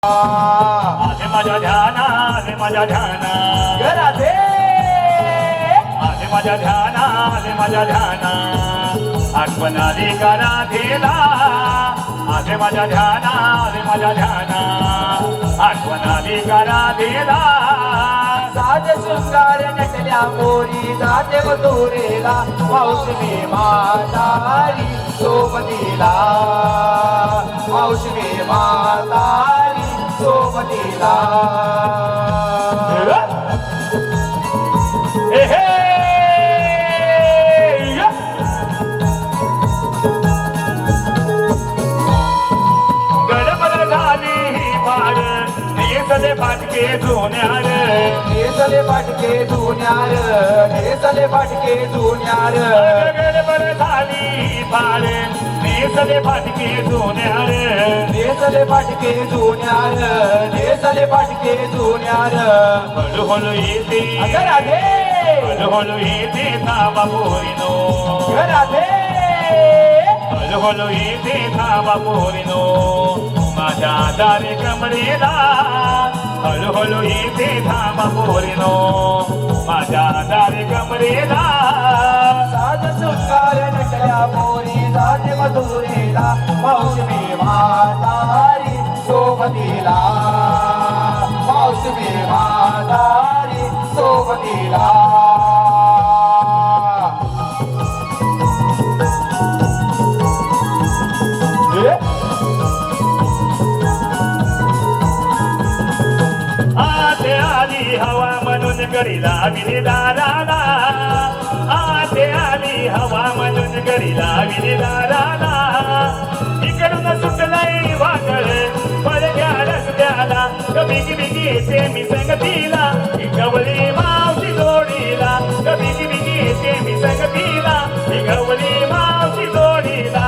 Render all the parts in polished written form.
आले माझ्या ध्याना, आले माझ्या ध्याना, राधे आले माझ्या ध्याना, आले माझ्या ध्याना, आठवण आली का राधेला, आले माझ्या ध्याना, आले माझ्या ध्याना, आठवण आली का राधेला. साज शृंगार नटल्या मोरी जाते मधुरेला, मावशी म्हातारी सोबतीला, मावशी म्हातारी सोबतीला. गडबड झाली ही पाड, नेसले फाटके जुन्यार, नेसले फाटके जुन्यार, नेसले फाटके जुन्यार. गडबड झाली ही पाड, नेसले फाटके जुन्यार, नेसले फाटके जुन्यार, नेसले फाटके जुन्यार. हळूहळू येते, अगं राधे हळूहळू येते थांबा पोरीनो, राधे हळूहळू येते थांबा पोरीनो, माझ्या दारी कमरेला, हळूहळू येते थांबा पोरीनो, माझ्या दारी कमरेला. साज शृंगार नटल्या मोरी जाते मधुरेला, मावशी म्हातारी सोबतीला, मावशी म्हातारी सोबतीला. आते आली हवा म्हणून घरी लाविली दाराला, आते आली हवा म्हणून घरी लाविली दाराला, इकडून सुटलंय वादळ पडल्या रस्त्याला, कभी बिगी येते मी संगतीला, गवली मावशी जोडीला, कभी बिगी येते मी संगतीला, गवली मावशी जोडीला.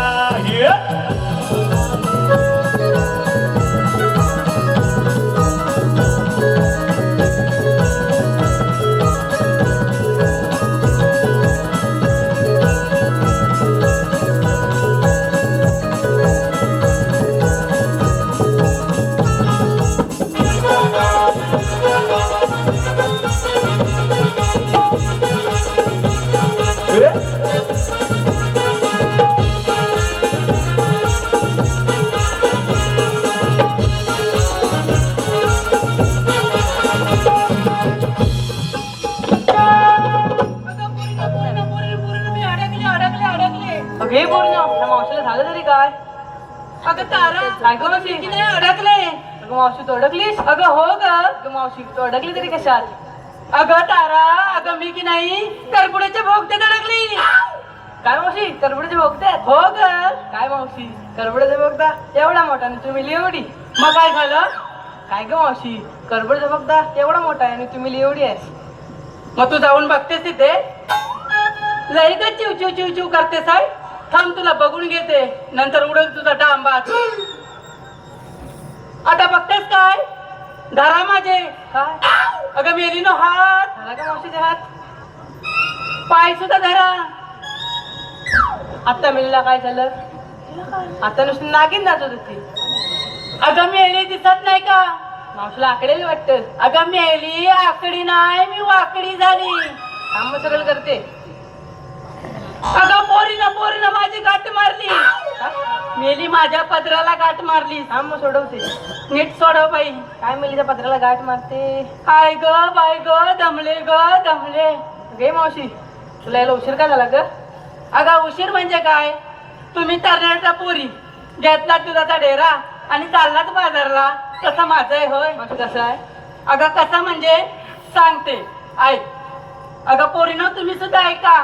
हे बोल ना मावशीला झालं तरी काय. अगं तारा काय गं मावशी? की नाही अडकले. अगं मावशी तू अडकलीस. अगं हो ग. अगं मावशी तू अडकली तरी कशात. अगं तारा अगं मी की नाही करपुड्याच्या भोगत्यात अडकली. काय मावशी करबड्याचे बघतात. हो ग. काय मावशी करबड्याचे बघता एवढा मोठा आणि तुम्ही एवढी. मग काय झालं. काय ग मावशी करबड्याचे बघता एवढा मोठा आहे आणि तुम्ही एवढी आहेस. मग तू जाऊन बघतेस तिथे. लई ग चिव चिव चिव चिव करतेस आहे. थांब तुला बघून घेते नंतर उडल तुझा डांबा. आता बघतेस काय धरा माझे. काय अगं मेली नो हात. झाला का मावशीचे हात. पाय सुद्धा धरा. आता मिलीला काय झालं. आता नुसती नागिन नाचत होती. अगं मेली दिसत नाही का. मावशीला आकडेल वाटतं. अगं मेली आकडी नाही मी वाकडी झाली. काम सगळं करते. अगं पोरीनं माझी गाठ मारली. मेली माझ्या पदराला गाठ मारली. थांब सोडवते. नीट सोडव बाई. काय मिलीच्या पत्राला गाठ मारते. आय ग बाय ग दमले ग दमले. गे मावशी तुला यायला उशीर का झाला ग. अगं उशीर म्हणजे काय. तुम्ही तरण्याच्या पोरी घेतला दुधाचा डेरा आणि चाललाच बाजारला. तसं माझं आहे होय. मावशी कसं आहे. अगं कसं म्हणजे सांगते ऐक. अगं पोरीनं तुम्ही सुद्धा ऐका.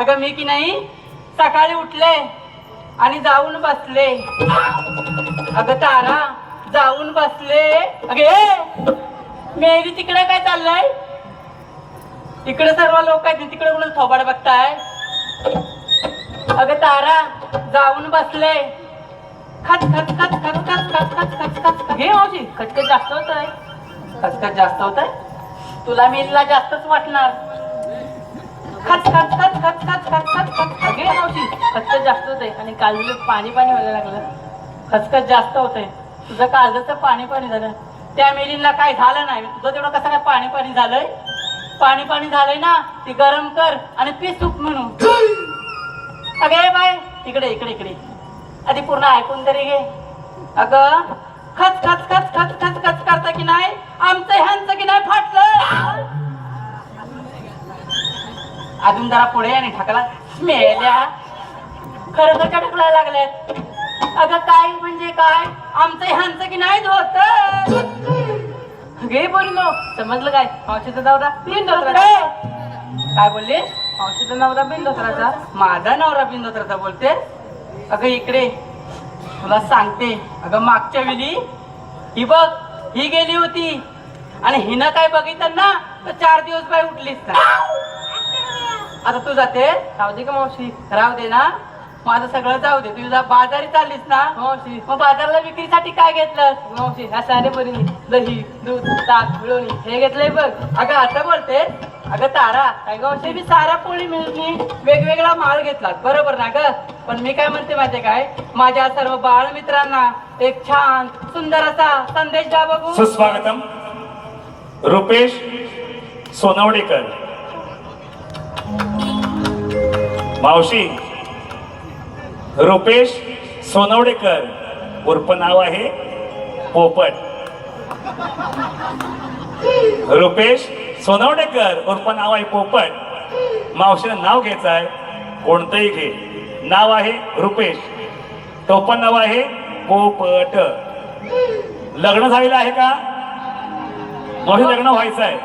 अगं मी की नाही सकाळी उठले आणि जाऊन बसले. अगं तारा जाऊन बसले. अगे मेरी तिकडे काय चाललंय. इकडे सर्व लोक आहेत तिकडे कोण थोबाड बघताय. अगं तारा जाऊन बसले. खच खच खच खच खच खच खच खच खच. घे मावशी खचखच जास्त होत आहे. खचखच जास्त होत आहे. तुला मेरीला जास्तच वाटणार. खच खच खच खच खच खच खच खच. घे मावशी खचखच जास्त होते आणि काल पाणी पाणी व्हायला लागलं. खचखच जास्त होते. तुझं काळजाचं पाणी पाणी झालं. त्या मेलींना काय झालं नाही, तुझं तेवढं कसं काय पाणी पाणी झालंय? पाणी पाणी झालंय ना, ती गरम कर आणि पी सूप म्हणून. अगं ए बाय, इकडे इकडे इकडे आधी पूर्ण ऐकून तरी घे. अगं खच खच खच खच खच खच करता की नाही, आमचं ह्यांचं की नाही फाटलं. अजून जरा पुढे आणि ढकला मेल्या, खरं तर ढकलायला लागल्यात. अगं काय म्हणजे काय, आमचं ह्यांचं की नाही धोतर. घे पोरीनो, समजलं काय? मावशीचा नवरा बिनधोत्राचा. काय बोलले? मावशीचा नवरा बिनधोत्राचा. माझा नवरा बिनधोत्राचा बोलते? अगं इकडे तुला सांगते. अगं मागच्या वेळी ही बघ, ही गेली होती आणि हिनं काय बघितलं ना तर 4 दिवस बाय उठलीच ना. आता तू जाते? राहू दे का मावशी? राहू दे ना, माझं सगळं जाऊ दे. तुझा बाजारी चाललीस ना मावशी, मग बाजारला विक्रीसाठी काय घेतलं? मावशी ह्या सारे पोरींनी दही, दूध, ताक, मिळवणी हे घेतलंय बघ. अगं आता बोलते. अगं तारा, काय गं मावशी? मी सारा पोळी मिळून वेगवेगळा माल घेतला, बरोबर ना ग? पण मी काय म्हणते माहितीये काय, माझ्या सर्व बाळ मित्रांना एक छान सुंदर असा संदेश द्या बघू. सुस्वागतम. रुपेश सोनवडेकर. मावशी, रुपेश सोनवडेकर उर्फ नाव आहे पोपट. रुपेश सोनवडेकर उर्फ नाव आहे पोपट. मावशीनं नाव घ्यायचं आहे, कोणतंही घे. नाव आहे रुपेश, टोपण नाव आहे पोपट. लग्न झालेलं आहे का? मावशी लग्न व्हायचं आहे.